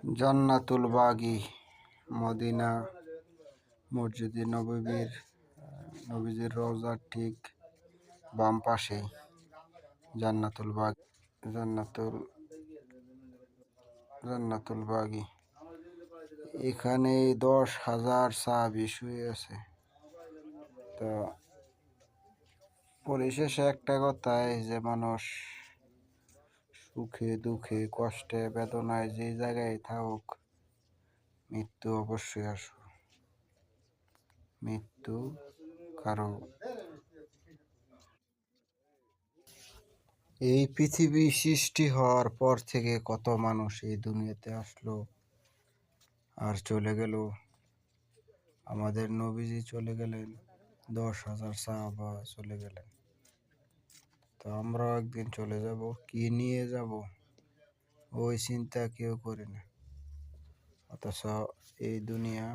জান্নাতুল বাগী Medina মসজিদে নবীজির রওজার ঠিক বাম পাশেই জান্নাতুল বাগী। এখানে 10,000 সাহাবী শুয়ে আছে। তো পরিশেষে একটা কথাই যে মানুষ সুখে দুঃখে কষ্টে বেদনায় যে জায়গায় থাকুক, মৃত্যু অবশ্যই আসবে। মৃত্যু কারো এই পৃথিবী সৃষ্টি হওয়ার পর থেকে কত মানুষ এই দুনিয়াতে আসলো আর চলে গেল। আমাদের নবীজি চলে গেলেন, 10,000 সাহাবা চলে গেলেন। তো আমরাও একদিন চলে যাব, কি নিয়ে যাব ওই চিন্তা কেউ করে না। অথচ এই দুনিয়া